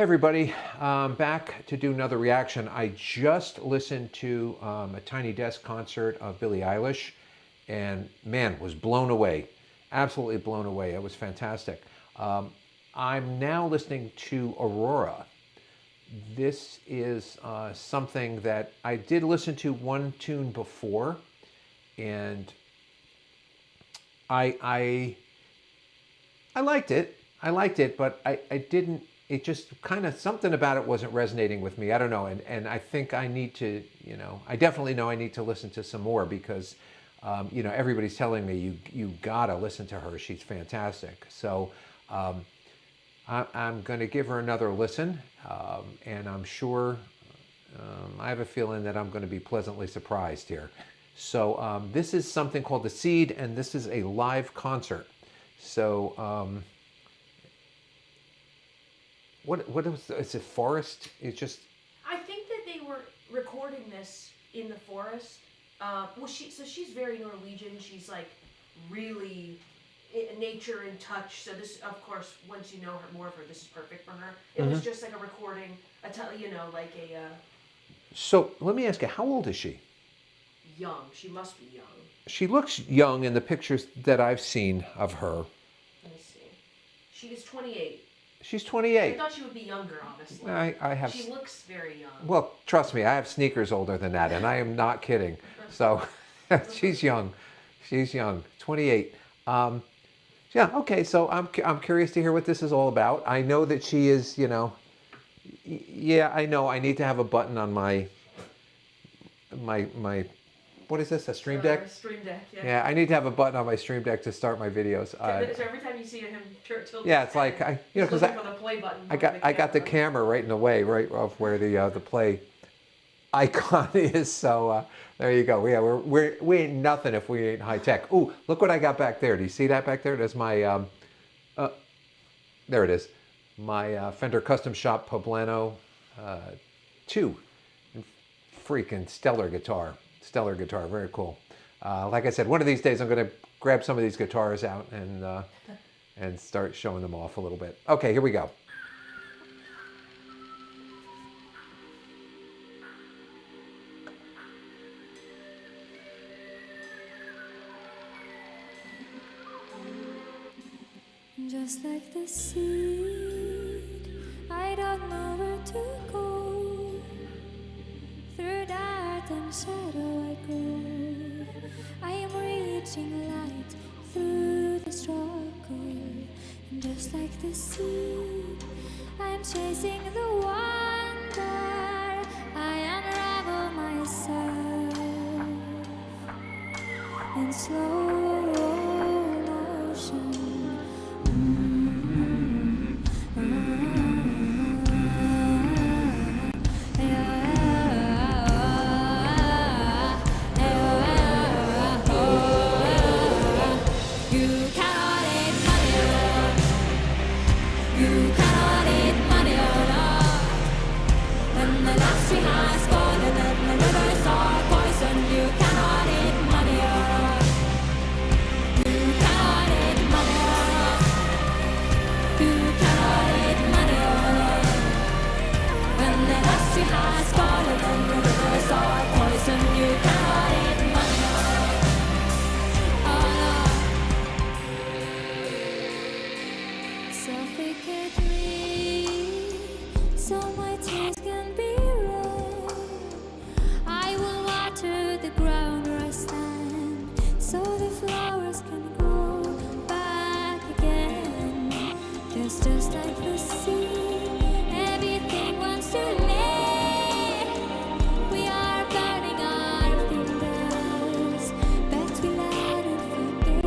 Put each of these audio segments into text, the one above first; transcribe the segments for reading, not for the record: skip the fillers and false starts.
Hey everybody, back to do another reaction. I just listened to a Tiny Desk concert of Billie Eilish and man, was blown away. Absolutely blown away. It was fantastic. I'm now listening to Aurora. This is something that I did listen to one tune before, and I liked it. I liked it, but I didn't. It just kind of something about it wasn't resonating with me. I don't know, and I think I need to. I definitely know I need to listen to some more because, everybody's telling me you gotta listen to her. She's fantastic. So. I'm going to give her another listen, and I'm sure, I have a feeling that I'm going to be pleasantly surprised here. So this is something called The Seed, and this is a live concert. So what is it, forest? It's just... I think that they were recording this in the forest. She's very Norwegian. She's like really... nature in touch. So this, of course, once you know her more of her, this is perfect for her. It was just like a recording, like a So let me ask you, how old is she? young. She must be young. She looks young in the pictures that I've seen of her. Let me see. She is 28. She's I 28. thought she would be younger, honestly. I have... She looks very young. Well, trust me, I have sneakers older than that, and I am not kidding. So she's young. She's young. 28. Yeah, okay, so I'm curious to hear what this is all about. I know that she is, yeah, I know I need to have a button on my what is this, a Stream Deck? Stream Deck, yeah. Yeah, I need to have a button on my Stream Deck to start my videos. So every time you see him tilt yeah, it's like, because for the play button. I got the camera right in the way, right of where the play icon is. So there you go. Yeah, we ain't nothing if we ain't high tech. Ooh, look what I got back there. Do you see that back there? That's my there it is. My Fender Custom Shop Poblano 2. Freaking stellar guitar. Stellar guitar. Very cool. Like I said, one of these days I'm going to grab some of these guitars out and start showing them off a little bit. Okay, here we go. Just like the seed, I don't know where to go. Through dark and shadow I go. I am reaching light through the struggle. And just like the seed, I am chasing the wonder. I unravel myself in slow motion. So my tears can be red. I will water the ground where I stand, so the flowers can grow back again. 'Cause just like the sea, everything wants to live. We are burning our fingers, but we let it forget.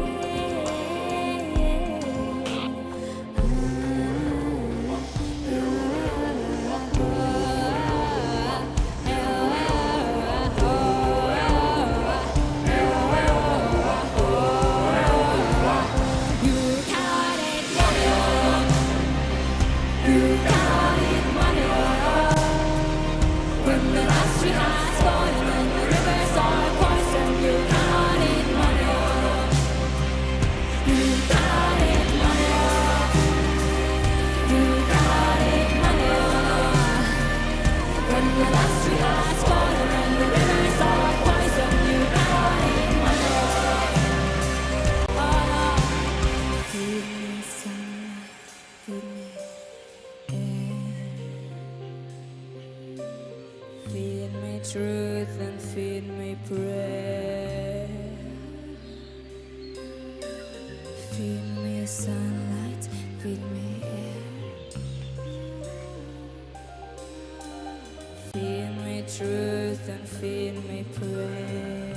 Feed me truth and feed me prayer. Feed me sunlight, feed me air. Feed me truth and feed me prayer.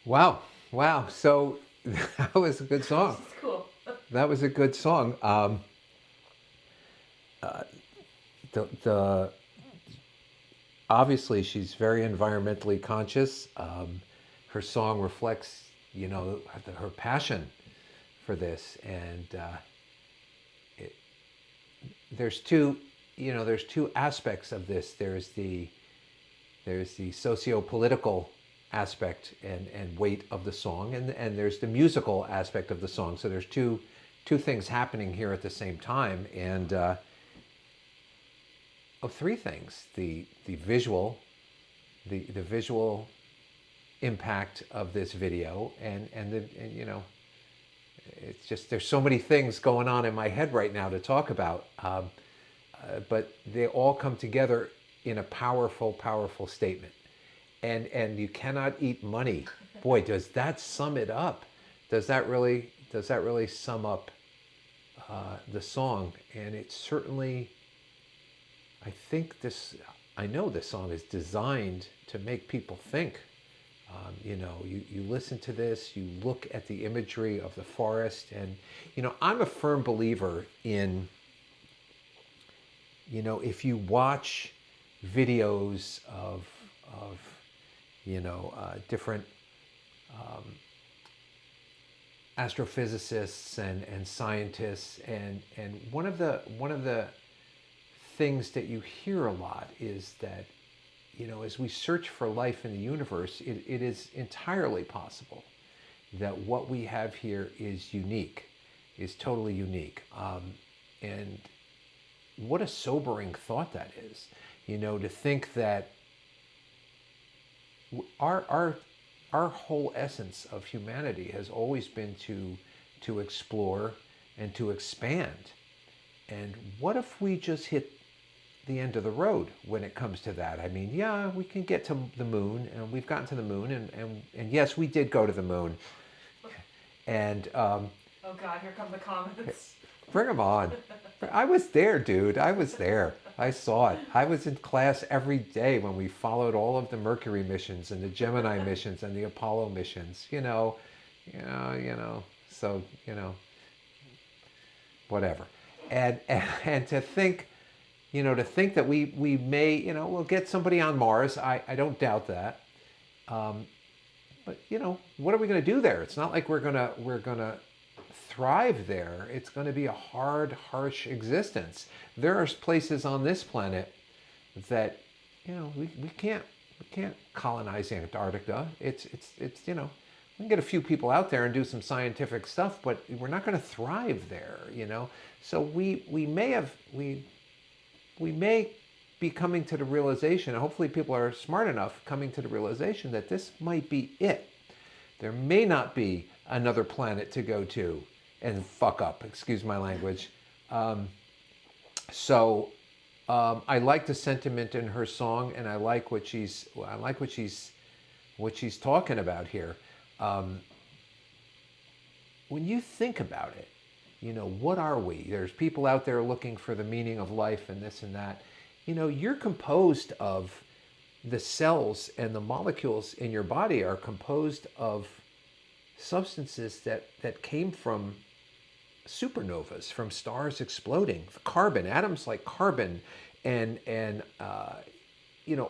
Wow, wow. So that was a good song. It's cool. That was a good song. The obviously she's very environmentally conscious. Her song reflects, her passion for this, and it, there's two aspects of this. There's the socio-political aspect and weight of the song, and there's the musical aspect of the song. So there's two things happening here at the same time, and three things: the visual impact of this video, and it's just, there's so many things going on in my head right now to talk about, but they all come together in a powerful statement. And you cannot eat money. Boy, does that sum it up? Does that really sum up the song? And it's certainly, I know this song is designed to make people think. You listen to this, you look at the imagery of the forest, and I'm a firm believer in, if you watch videos of different astrophysicists and scientists, and one of the things that you hear a lot is that, as we search for life in the universe, it is entirely possible that what we have here is unique, is totally unique. And what a sobering thought that is, to think that our whole essence of humanity has always been to explore and to expand. And what if we just hit the end of the road when it comes to that? I mean, yeah, we can get to the moon, and we've gotten to the moon, and yes, we did go to the moon. And oh God, here come the comments. bring them on. I was there, dude. I was there. I saw it. I was in class every day when we followed all of the Mercury missions and the Gemini missions and the Apollo missions. So whatever. And to think, that we may, we'll get somebody on Mars. I don't doubt that. But what are we going to do there? It's not like we're gonna thrive there. It's going to be a hard, harsh existence. There are places on this planet that we can't colonize Antarctica. It's we can get a few people out there and do some scientific stuff, but we're not going to thrive there. So we may be coming to the realization, and hopefully people are smart enough coming to the realization that this might be it. There may not be another planet to go to and fuck up, excuse my language. I like the sentiment in her song, and I like what she's talking about here. When you think about it, what are we? There's people out there looking for the meaning of life and this and that. You're composed of the cells, and the molecules in your body are composed of substances that came from supernovas, from stars exploding. Carbon, atoms like carbon, and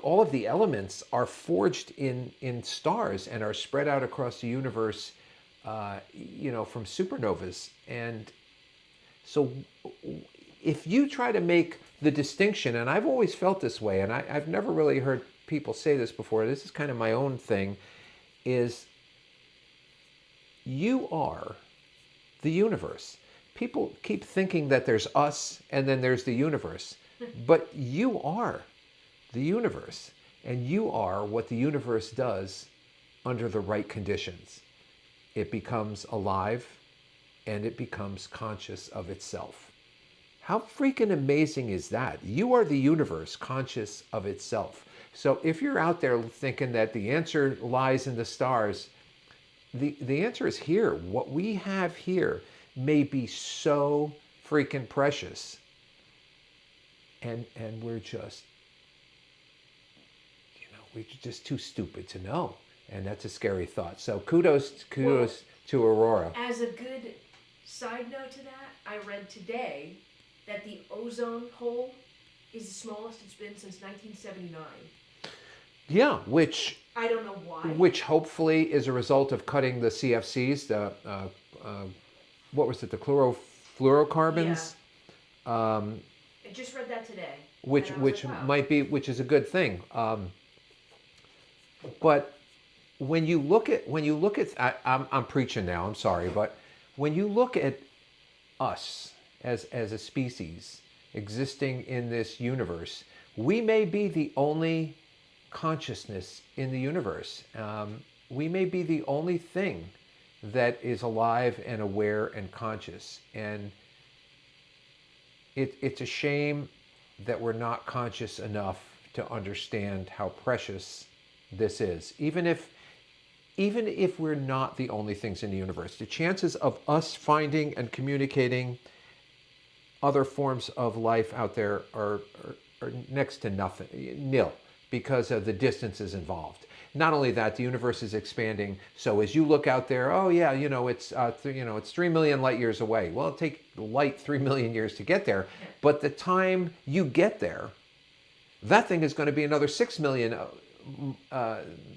all of the elements are forged in stars and are spread out across the universe, from supernovas. And so if you try to make the distinction, and I've always felt this way, and I've never really heard people say this before, this is kind of my own thing, is you are the universe. People keep thinking that there's us and then there's the universe, but you are the universe, and you are what the universe does under the right conditions. It becomes alive, and it becomes conscious of itself. How freaking amazing is that? You are the universe conscious of itself. So if you're out there thinking that the answer lies in the stars, the answer is here. What we have here may be so freaking precious, and we're just too stupid to know, and that's a scary thought. So kudos to Aurora. As a good side note to that, I read today that the ozone hole is the smallest it's been since 1979. Yeah, which I don't know why. Which hopefully is a result of cutting the CFCs, the chlorofluorocarbons. Yeah. I just read that today. Which which is a good thing. But when you look at I'm preaching now, I'm sorry, but when you look at us as a species existing in this universe, we may be the only consciousness in the universe. We may be the only thing that is alive and aware and conscious. And it's a shame that we're not conscious enough to understand how precious this is. Even if we're not the only things in the universe, the chances of us finding and communicating other forms of life out there are next to nothing, nil, because of the distances involved. Not only that, the universe is expanding. So as you look out there, it's 3 million light years away. Well, it'll take light 3 million years to get there, but the time you get there, that thing is going to be another 6 million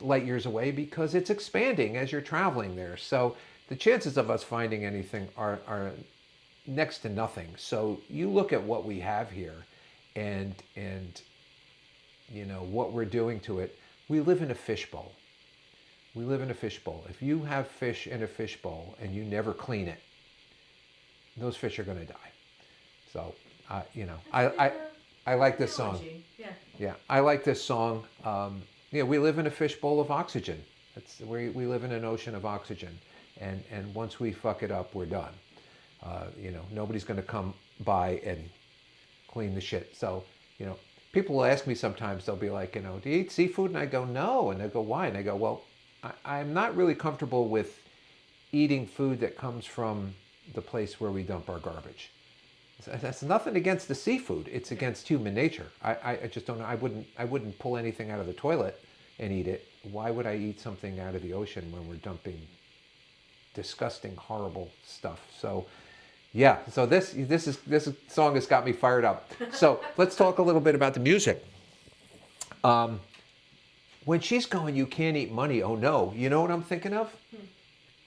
light years away, because it's expanding as you're traveling there. So the chances of us finding anything are next to nothing. So you look at what we have here, and what we're doing to it. We live in a fishbowl. We live in a fishbowl. If you have fish in a fishbowl and you never clean it, those fish are going to die. So, I like this song. Yeah, I like this song. We live in a fishbowl of oxygen. We live in an ocean of oxygen, and once we fuck it up, we're done. Nobody's going to come by and clean the shit. So, people will ask me sometimes, they'll be like, do you eat seafood? And I go, no. And they go, why? And I go, well, I'm not really comfortable with eating food that comes from the place where we dump our garbage. That's nothing against the seafood. It's against human nature. I just don't know. I wouldn't pull anything out of the toilet and eat it. Why would I eat something out of the ocean when we're dumping disgusting, horrible stuff? So, yeah. So this song has got me fired up. So let's talk a little bit about the music. When she's going, "You can't eat money." Oh no! You know what I'm thinking of?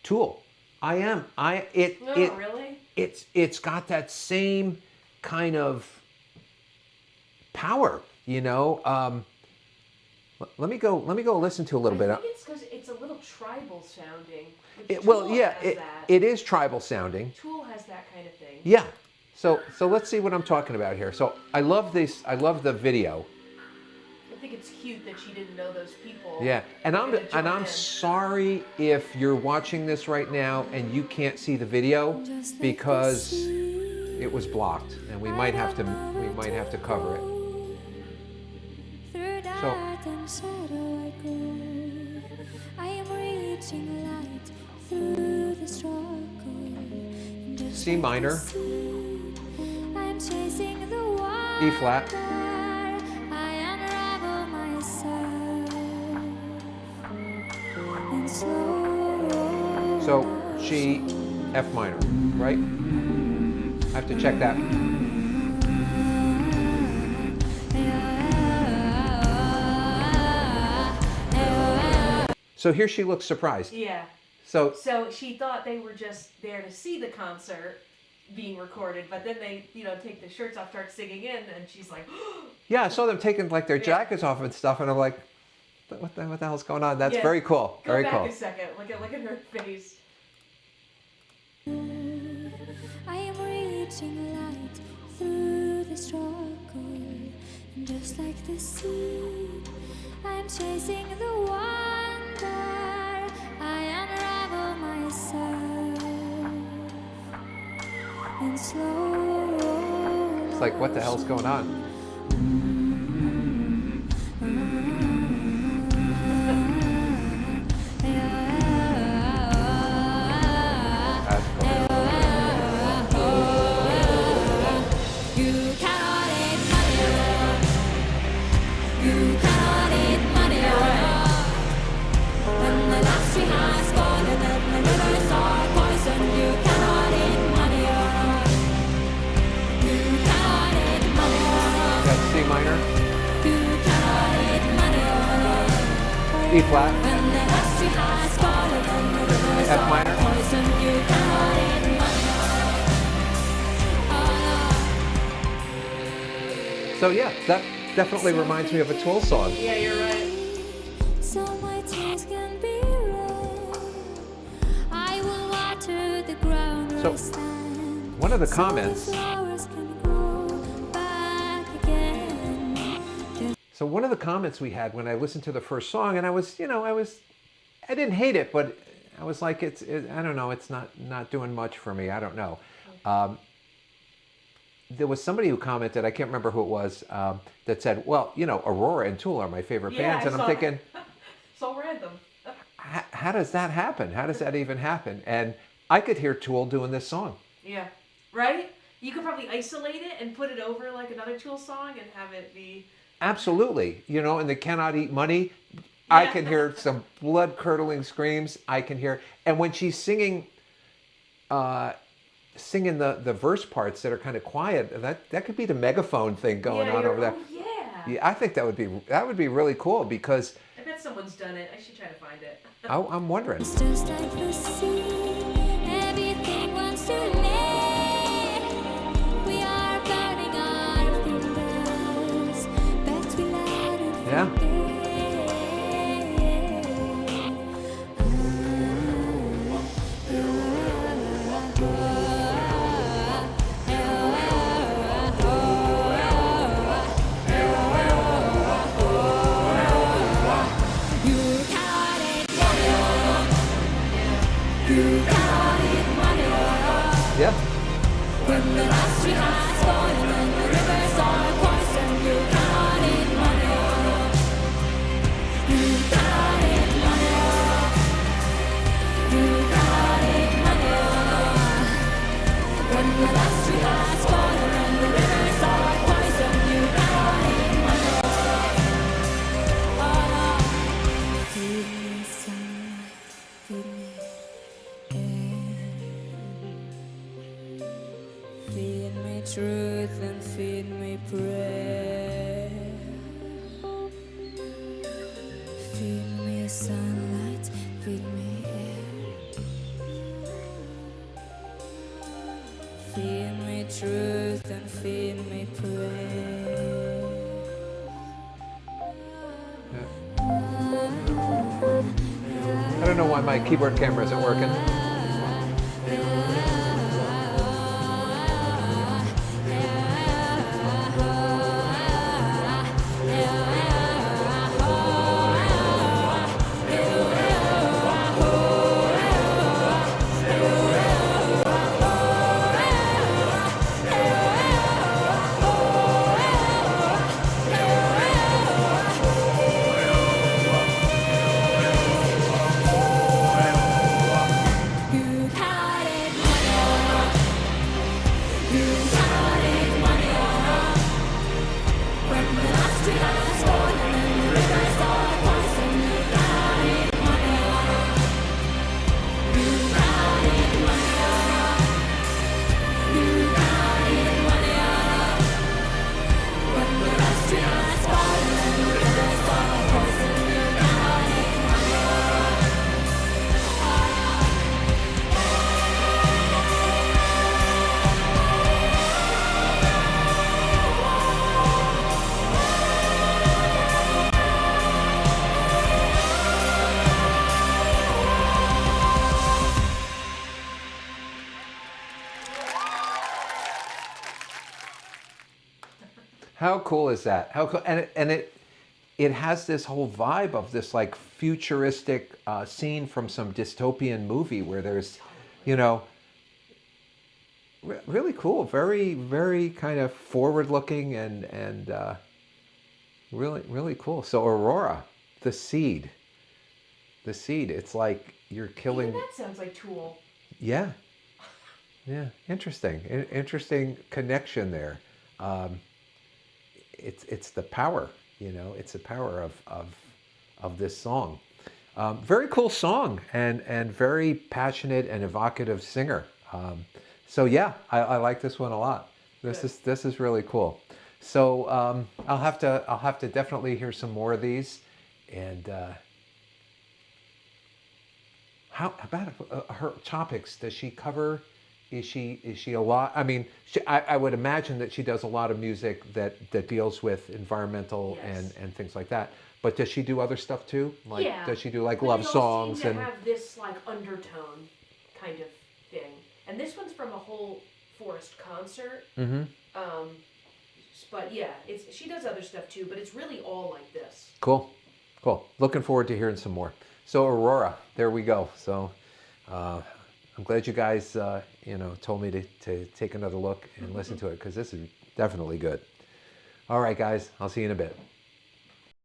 Tool. Really? It's got that same kind of power, Let me go listen to a little bit. I think it's because it's a little tribal sounding. It is tribal sounding. Tool has that kind of thing. Yeah. So let's see what I'm talking about here. So I love this. I love the video. think it's cute that she didn't know those people. Yeah, and were gonna join I'm in. sorry if you're watching this right now and you can't see the video because it was blocked, and we might have to cover it. Through So dark and shadow I go. I am reaching light through the struggle. Just C minor, like the sea, I'm chasing the water. E flat, I unravel myself and slow. so G, F minor, right? I have to check that. So here she looks surprised. Yeah. So So she thought they were just there to see the concert being recorded, but then they, take the shirts off, start singing in, and she's like, yeah, I saw them taking like their Yeah. jackets off and stuff, and I'm like, what the hell's going on? That's Yeah. very cool. Go Very back cool. a second. Look at her face. I am reaching light through the struggle, and just like the sea, I'm chasing the wonder. I unravel myself and slow. It's like, what the hell's going on? That's cool. You cannot eat money. You cannot eat money. When the last tree has fallen and the rivers are poison, you cannot eat money. You cannot eat money. That's C minor, You cannot eat money. E flat, When the last tree has fallen and the rivers F are minor. poison, you cannot eat money. So yeah, that definitely reminds me of a Tool song. Yeah, you're right. So my tears can be red. I will water the ground where So, I stand. one of the So comments- flowers can grow back again. So one of the comments we had when I listened to the first song, and I didn't hate it, but I was like, I don't know, it's not doing much for me. I don't know. There was somebody who commented, I can't remember who it was, that said, well, Aurora and Tool are my favorite Yeah, bands, I and I'm saw thinking, So random. how does that happen? How does that even happen? And I could hear Tool doing this song. Yeah. Right? You could probably isolate it and put it over like another Tool song and have it be. Absolutely. And they cannot eat money. I Yeah. can hear some blood-curdling screams. I can hear, and when she's singing the verse parts that are kind of quiet, that could be the megaphone thing going on over there. Oh, yeah. Yeah, I think that would be really cool because I bet someone's done it. I should try to find it. I'm wondering. It's just like the sea. Everything wants to live. We are burning our fingers, but we let it Yeah. Yeah. When the last tree has fallen and the rivers are poison, you cannot eat money. You cannot eat money. You cannot eat money. When the last tree has fallen and the rivers are poison, you cannot eat money. Feed me sunlight, feed me air. Feed me truth and feed me prayer. Feed me sunlight, feed me air. Feed me truth and feed me prayer. I don't know why my keyboard camera isn't working. How cool is that? How cool, and it has this whole vibe of this like futuristic scene from some dystopian movie where there's, you know, really cool, very very kind of forward looking and really really cool. So Aurora, the seed, the seed. It's like you're Even killing. that sounds like Tool. Yeah, yeah. Interesting, interesting connection there. Um, it's the power, you know, it's the power of this song. Very cool song and very passionate and evocative singer. So yeah, I like this one a lot. This Good. is really cool. So I'll have to definitely hear some more of these. And how about her topics? Does she cover? Is she a lot? I mean, I would imagine that she does a lot of music that deals with environmental Yes. and things like that. But does she do other stuff too? Like, Yeah. does she do like But love they all songs seem and? to have this like undertone kind of thing. And this one's from a whole Forest concert. Mm-hmm. Um, but yeah, she does other stuff too, but it's really all like this. Cool, cool. Looking forward to hearing some more. So Aurora, there we go. So uh, I'm glad you guys, told me to take another look and listen to it because this is definitely good. All right, guys, I'll see you in a bit.